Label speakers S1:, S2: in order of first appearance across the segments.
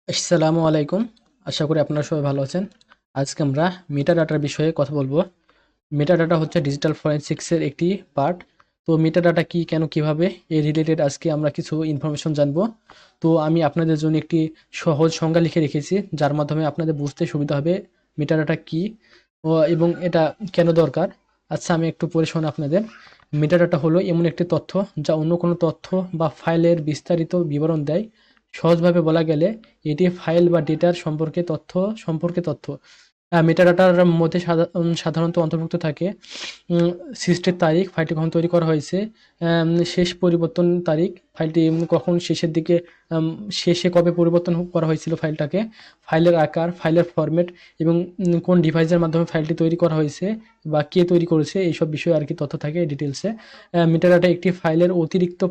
S1: আসসালামু আলাইকুম। আশা করি আপনারা সবাই ভালো আছেন। আজকে আমরা মেটাডাটার বিষয়ে কথা বলবো। মেটাডাটা হচ্ছে ডিজিটাল ফরেনসিক্সের একটি পার্ট। তো মেটাডাটা কি, কেন, কিভাবে এই রিলেটেড আজকে আমরা কিছু ইনফরমেশন জানবো। তো আমি আপনাদের জন্য একটি সহজ সংজ্ঞা লিখে রেখেছি, যার মাধ্যমে আপনাদের বুঝতে সুবিধা হবে মেটাডাটা কি এবং এটা কেন দরকার। আচ্ছা, আমি একটু পড়ে শোনাই আপনাদের। মেটাডাটা হলো এমন একটি তথ্য যা অন্য কোনো তথ্য বা ফাইলের বিস্তারিত বিবরণ দেয়। সহজভাবে বলা গেলে এটি ফাইল বা ডেটার সম্পর্কে তথ্য। মেটাডাটার মধ্যে সাধারণত অন্তর্ভুক্ত থাকে সৃষ্টির তারিখ, ফাইলটি কখন তৈরি করা হয়েছে, শেষ পরিবর্তন তারিখ, ফাইলটি কখন শেষের দিকে, আম, শেষে কবে পরিবর্তন করা হয়েছিল ফাইলটাকে, ফাইলের আকার, ফাইলের ফরম্যাট এবং কোন ডিভাইসের মাধ্যমে ফাইলটি তৈরি করা হয়েছে বা কে তৈরি করেছে, এইসব বিষয়ে আর কি তথ্য থাকে ডিটেলসে। মেটাডাটা একটি ফাইলের অতিরিক্ত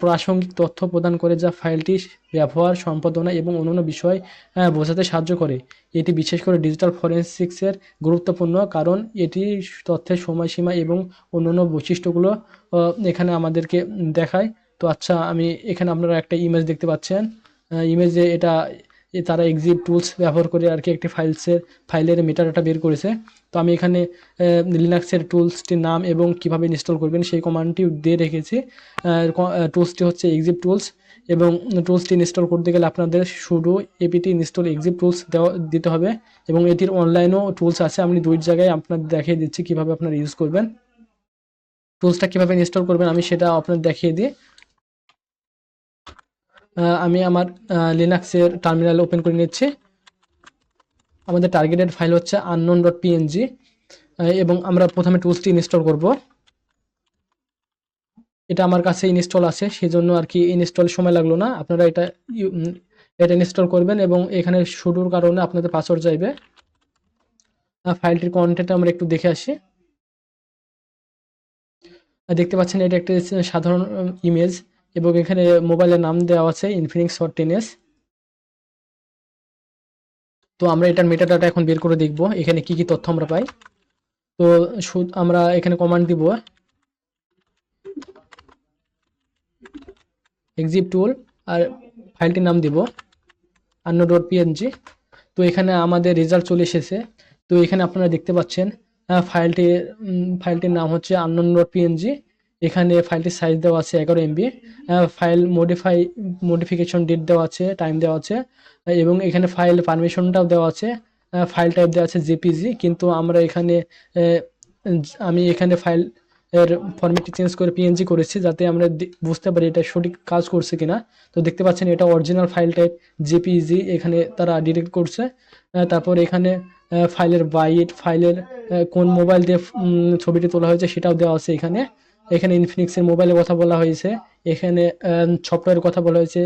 S1: প্রাসঙ্গিক তথ্য প্রদান করে, যা ফাইলটির ব্যবহার, সম্পাদনা এবং অন্যান্য বিষয় বোঝাতে সাহায্য করে। এটি বিশেষ করে ডিজিটাল ফরেনসিক্সের গুরুত্বপূর্ণ, কারণ এটি তথ্যের সময়সীমা এবং অন্যান্য বৈশিষ্ট্যগুলো এখানে আমাদেরকে দেখায়। তো আচ্ছা, আমি এখানে আপনারা একটা ইমেজ দেখতে পাচ্ছেন। ইমেজে এটা তারা এক্সিট টুলস ব্যবহার করে আর কি একটি ফাইলের মেটাডাটা বের করেছে। তো আমি এখানে লিনাক্সের টুলসটির নাম এবং কিভাবে ইনস্টল করবেন সেই কমান্ডটি দিয়ে রেখেছি। টুলসটি হচ্ছে এক্সিট টুলস, এবং টুলসটি ইনস্টল করতে গেলে আপনাদের শুধু এপিটি ইনস্টল এক্সিট টুলস দিতে হবে। এবং এটির অনলাইনও টুলস আছে, আমি দুই জায়গায় আপনাদের দেখিয়ে দিচ্ছি কিভাবে আপনারা ইউজ করবেন। টুলসটা কিভাবে ইনস্টল করবেন আমি সেটা আপনাদের দেখিয়ে দিই। আমি আমার লিনাক্সের টার্মিনাল ওপেন করে নিচ্ছি। আমাদের টার্গেটেড ফাইল হচ্ছে unknown.png, এবং আমরা প্রথমে টুলসটি ইনস্টল করব। এটা আমার কাছে ইনস্টল আছে, সেজন্য আর কি ইনস্টল সময় লাগলো না। আপনারা এটা ইনস্টল করবেন এবং এখানে শুরুর কারণে আপনাদের পাসওয়ার্ড চাইবে। ফাইলটির কন্টেন্ট আমরা একটু দেখে আসি। দেখতে পাচ্ছেন এটা একটা সাধারণ ইমেজ, এবং এখানে মোবাইলের নাম দেওয়া আছে ইনফিনিক্স হট 10s। তো আমরা এটার মেটাডাটা এখন বের করে দেখব এখানে কি কি তথ্য আমরা পাই। তো আমরা এখানে কমান্ড দিব এক্সিট টুল, আর ফাইলটির নাম দিব unknown.png। তো এখানে আমাদের রেজাল্ট চলে এসেছে। তো এখানে আপনারা দেখতে পাচ্ছেন ফাইলটির নাম হচ্ছে unknown.png। এখানে ফাইলটির সাইজ দেওয়া আছে 11 MB। ফাইল মডিফিকেশন ডেট দেওয়া আছে, টাইম দেওয়া আছে, এবং এখানে ফাইল পারমিশনটাও দেওয়া আছে। ফাইল টাইপ দেওয়া আছে জেপিজি, কিন্তু আমরা এখানে আমি এখানে ফাইল এর ফরম্যাটটি চেঞ্জ করে পিএনজি করেছি, যাতে আমরা বুঝতে পারি এটা সঠিক কাজ করছে কিনা। তো দেখতে পাচ্ছেন এটা অরিজিনাল ফাইল টাইপ জেপিজি এখানে তারা ডিটেক্ট করছে। তারপর এখানে ফাইলের বাইট, ফাইলের কোন মোবাইল দিয়ে ছবিটি তোলা হয়েছে সেটাও দেওয়া আছে এখানে। এখানে ইনফিনিক্সের মোবাইলের কথা বলা হয়েছে, এখানে সফটওয়্যারের কথা বলা হয়েছে,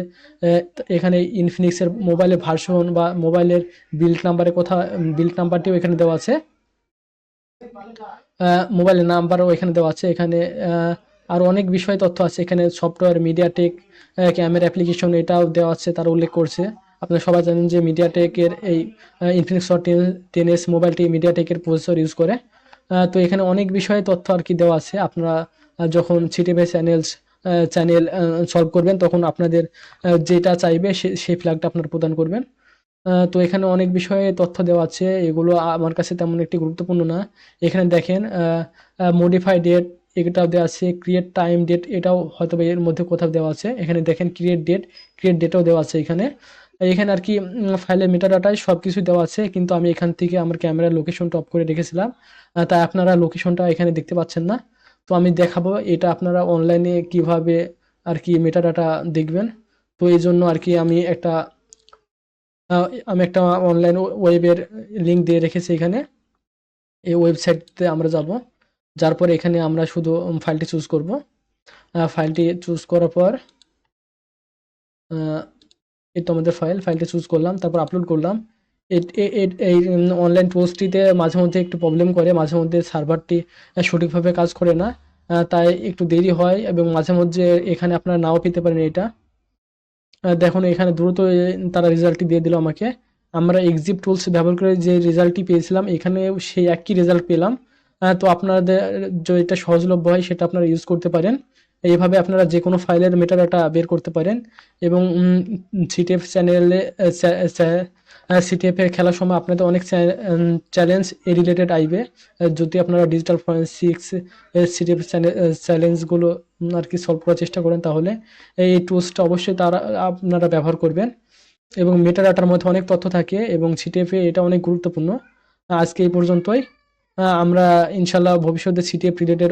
S1: এখানে ইনফিনিক্সের মোবাইলের ভার্সন বা মোবাইলের বিল্ড নাম্বারটিও এখানে দেওয়া আছে। মোবাইলের নাম্বারও এখানে দেওয়া আছে। এখানে আরও অনেক বিষয় তথ্য আছে। এখানে সফটওয়্যার মিডিয়াটেক ক্যামেরা অ্যাপ্লিকেশন এটাও দেওয়া আছে, তারা উল্লেখ করছে। আপনারা সবাই জানেন যে মিডিয়াটেকের এই ইনফিনিক্স হট 10s মোবাইলটি মিডিয়াটেকের প্রসেসর ইউজ করে। তো এখানে অনেক বিষয়ে তথ্য আর কি দেওয়া আছে। আপনারা যখন সিটিভি চ্যানেল সলভ করবেন, তখন আপনাদের যেটা চাইবে সেই ফ্ল্যাগটা আপনারা প্রদান করবেন। তো এখানে অনেক বিষয়ে তথ্য দেওয়া আছে, এগুলো আমার কাছে তেমন একটি গুরুত্বপূর্ণ না। এখানে দেখেন মডিফাই ডেট এটাও দেওয়া আছে, ক্রিয়েট টাইম ডেট এটাও হয়তো এর মধ্যে কোথাও দেওয়া আছে। এখানে দেখেন ক্রিয়েট ডেটও দেওয়া আছে এখানে। এখানে আর কি ফাইলের মেটাডাটায় সব কিছু দেওয়া আছে, কিন্তু আমি এখান থেকে আমার ক্যামেরার লোকেশনটা অফ করে রেখেছিলাম, তাই আপনারা লোকেশনটা এখানে দেখতে পাচ্ছেন না। তো আমি দেখাবো এটা আপনারা অনলাইনে কিভাবে আর কি মেটাডাটা দেখবেন। তো এই জন্য আর কি আমি একটা অনলাইন ওয়েবের লিঙ্ক দিয়ে রেখেছি এখানে। এই ওয়েবসাইটতে আমরা যাব, যার পরে এখানে আমরা শুধু ফাইলটি চুজ করব। ফাইলটি চুজ করার পর এই তো আমাদের ফাইলটি চুজ করলাম, তারপর আপলোড করলাম। এই অনলাইন পোস্টটিতে মাঝে মধ্যে একটু প্রবলেম করে, মাঝে মধ্যে সার্ভারটি সঠিকভাবে কাজ করে না, তাই একটু দেরি হয়, এবং মাঝে মধ্যে এখানে আপনারা নাও পেতে পারেন এটা। দেখুন এখানে দ্রুত তারা রেজাল্টটি দিয়ে দিল আমাকে। আমরা এক্সিট টুলস ব্যবহার করে যে রেজাল্টটি পেয়েছিলাম, এখানে সেই একই রেজাল্ট পেলাম। তো আপনাদের যেটা সহজলভ্য হয় সেটা আপনারা ইউজ করতে পারেন। এইভাবে আপনারা যে কোনো ফাইলের মেটাডাটা বের করতে পারেন। এবং সিটিএফ চ্যানেলে সিটিএফে খেলার সময় আপনাদের অনেক চ্যালেঞ্জ এ রিলেটেড আইবে। যদি আপনারা ডিজিটাল ফরেন্সিক্স সিটিএফ চ্যালেঞ্জগুলো আর কি সলভ করার চেষ্টা করেন, তাহলে এই টুলসটা অবশ্যই তারা আপনারা ব্যবহার করবেন। এবং মেটাডাটার মধ্যে অনেক তথ্য থাকে এবং সিটিএফে এটা অনেক গুরুত্বপূর্ণ। আজকে এই পর্যন্তই। আমরা ইনশাল্লাহ ভবিষ্যতে সিটিএফ রিলেটেড